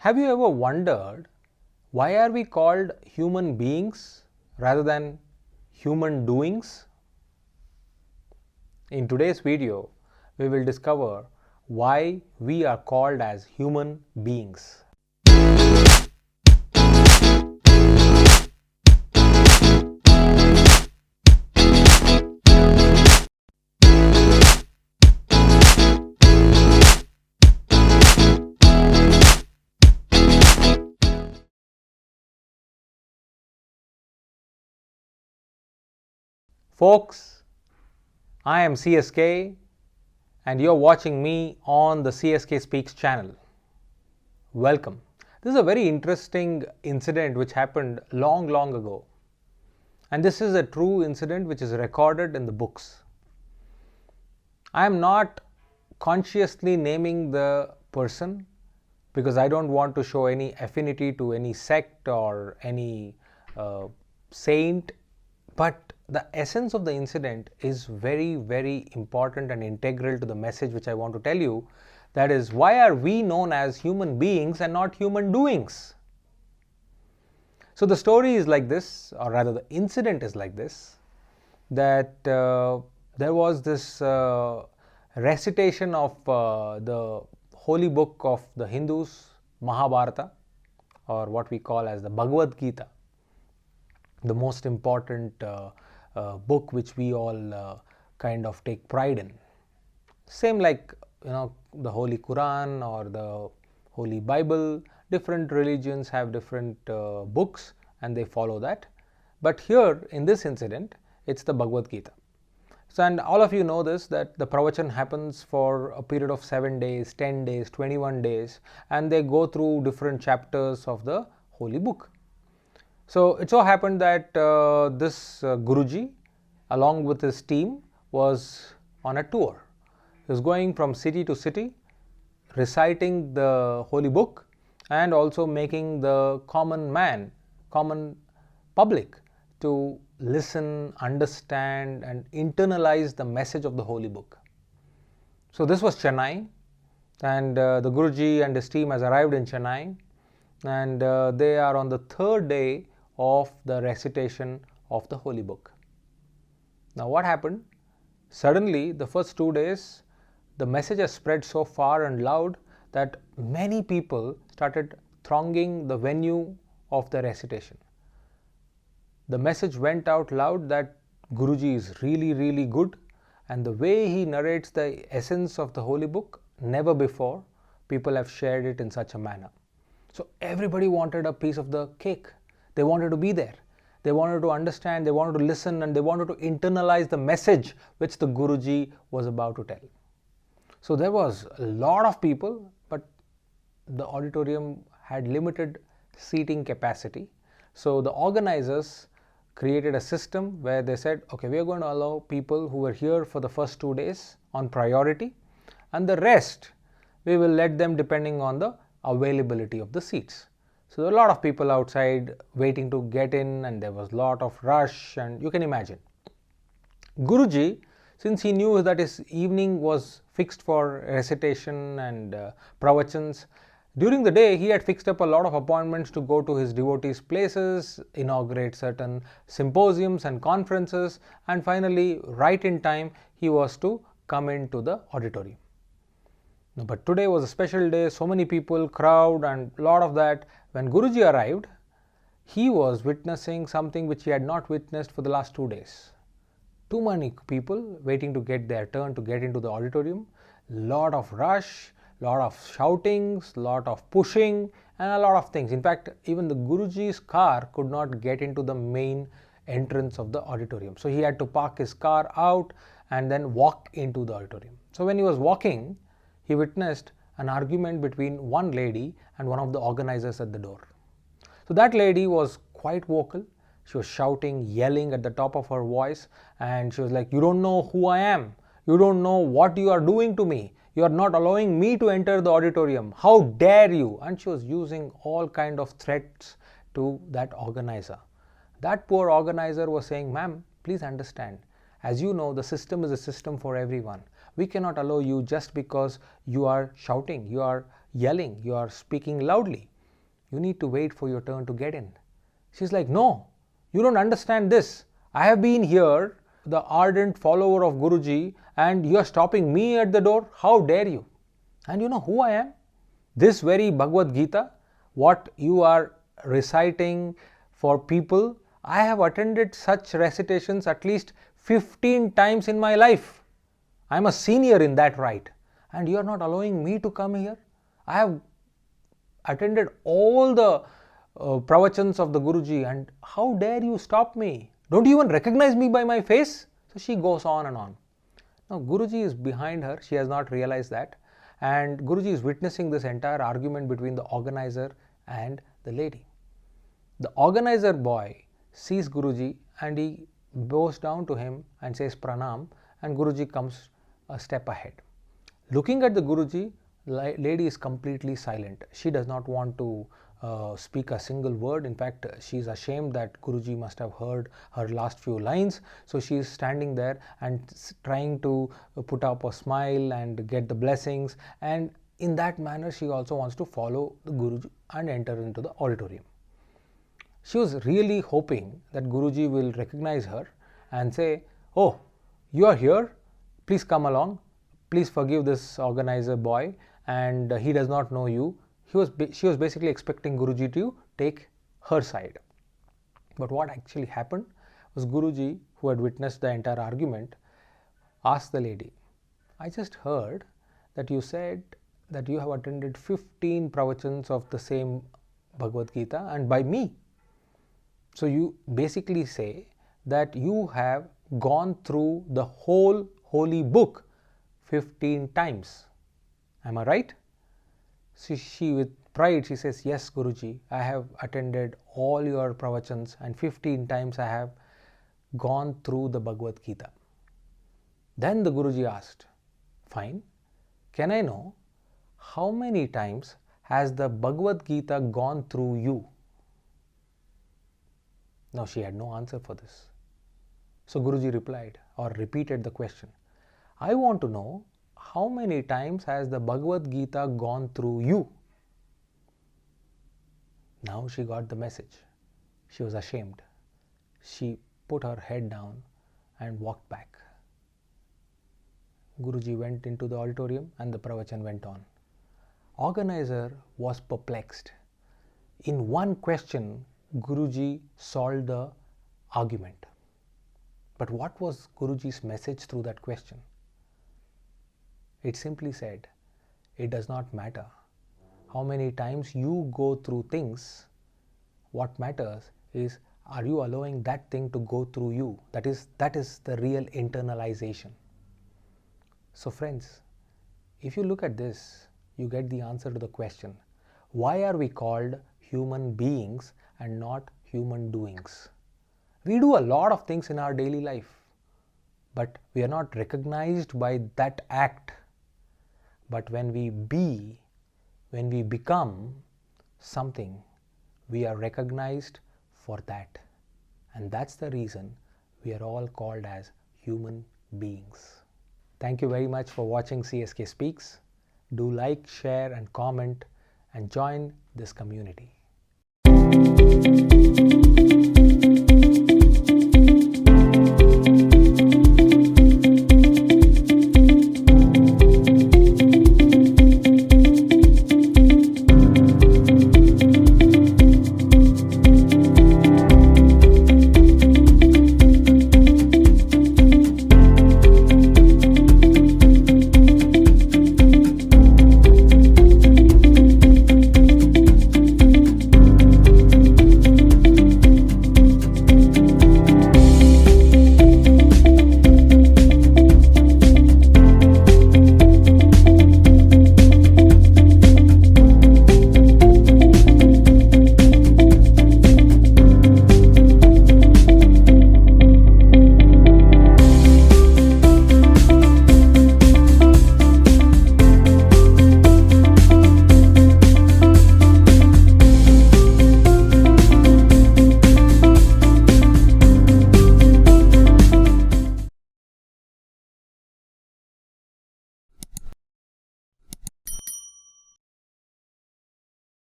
Have you ever wondered why are we called human beings rather than human doings? In today's video, we will discover why we are called as human beings. Folks, I am CSK and you're watching me on the CSKSpeaks channel. Welcome. This is a very interesting incident which happened long ago. And this is a true incident which is recorded in the books. I am not consciously naming the person because I don't want to show any affinity to any sect or any saint, but the essence of the incident is very important and integral to the message which I want to tell you. That is, why are we known as human beings and not human doings? So the story is like this, or rather the incident is like this, that there was this recitation of the holy book of the Hindus, Mahabharata, or what we call as the Bhagavad Gita, the most important book which we all kind of take pride in. Same like, the Holy Quran or the Holy Bible. Different religions have different books and they follow that. But here in this incident, it's the Bhagavad Gita. So, and all of you know this, that the pravachan happens for a period of 7 days, 10 days, 21 days, and they go through different chapters of the holy book. So it so happened that this Guruji, along with his team, was on a tour. He was going from city to city, reciting the holy book and also making the common public to listen, understand and internalize the message of the holy book. So this was Chennai, and the Guruji and his team has arrived in Chennai, and they are on the third day of the recitation of the holy book. Now what happened? Suddenly, the first 2 days, the message has spread so far and loud that many people started thronging the venue of the recitation. The message went out loud that Guruji is really good, and the way he narrates the essence of the holy book, never before people have shared it in such a manner. So everybody wanted a piece of the cake. They wanted to be there. They wanted to understand, they wanted to listen, and they wanted to internalize the message which the Guruji was about to tell. So there was a lot of people, but the auditorium had limited seating capacity. So the organizers created a system where they said, okay, we are going to allow people who were here for the first 2 days on priority, and the rest we will let them depending on the availability of the seats. So there were a lot of people outside waiting to get in, and there was a lot of rush, and you can imagine. Guruji, since he knew that his evening was fixed for recitation and pravachans, during the day he had fixed up a lot of appointments to go to his devotees' places, inaugurate certain symposiums and conferences, and finally, right in time, he was to come into the auditorium. But today was a special day, so many people, crowd and a lot of that. When Guruji arrived, he was witnessing something which he had not witnessed for the last 2 days. Too many people waiting to get their turn to get into the auditorium, lot of rush, lot of shoutings, lot of pushing and a lot of things. In fact, even the Guruji's car could not get into the main entrance of the auditorium. So he had to park his car out and then walk into the auditorium. So when he was walking, he witnessed an argument between one lady and one of the organizers at the door. So that lady was quite vocal. She was shouting, yelling at the top of her voice, and she was like, you don't know who I am. You don't know what you are doing to me. You are not allowing me to enter the auditorium. How dare you? And she was using all kind of threats to that organizer. That poor organizer was saying, ma'am, please understand. As you know, the system is a system for everyone. We cannot allow you just because you are shouting, you are yelling, you are speaking loudly. You need to wait for your turn to get in. She's like, no, you don't understand this. I have been here, the ardent follower of Guruji, and you are stopping me at the door. How dare you? And you know who I am? This very Bhagavad Gita, what you are reciting for people, I have attended such recitations at least 15 times in my life. I am a senior in that rite. And you are not allowing me to come here? I have attended all the pravachans of the Guruji, and how dare you stop me? Don't you even recognize me by my face? So she goes on and on. Now Guruji is behind her, she has not realized that, and Guruji is witnessing this entire argument between the organizer and the lady. The organizer boy sees Guruji and he bows down to him and says pranam, and Guruji comes a step ahead. Looking at the Guruji, lady is completely silent. She does not want to speak a single word. In fact, she is ashamed that Guruji must have heard her last few lines. So she is standing there and trying to put up a smile and get the blessings. And in that manner, she also wants to follow the Guruji and enter into the auditorium. She was really hoping that Guruji will recognize her and say, oh, you are here, please come along, please forgive this organizer boy, and he does not know you. She was basically expecting Guruji to take her side. But what actually happened was Guruji, who had witnessed the entire argument, asked the lady, I just heard that you said that you have attended 15 pravachans of the same Bhagavad Gita and by me. So you basically say that you have gone through the whole holy book 15 times. Am I right? She with pride, she says, yes, Guruji, I have attended all your pravachans and 15 times I have gone through the Bhagavad Gita. Then the Guruji asked, fine, can I know how many times has the Bhagavad Gita gone through you? Now she had no answer for this. So Guruji replied or repeated the question. I want to know how many times has the Bhagavad Gita gone through you? Now she got the message. She was ashamed. She put her head down and walked back. Guruji went into the auditorium and the pravachan went on. Organizer was perplexed. In one question, Guruji solved the argument. But what was Guruji's message through that question? It simply said, it does not matter how many times you go through things. What matters is, are you allowing that thing to go through you? That is the real internalization. So friends, if you look at this, you get the answer to the question, why are we called human beings and not human doings? We do a lot of things in our daily life, but we are not recognized by that act. But when we become something, we are recognized for that. And that's the reason we are all called as human beings. Thank you very much for watching CSK Speaks. Do like, share and comment and join this community.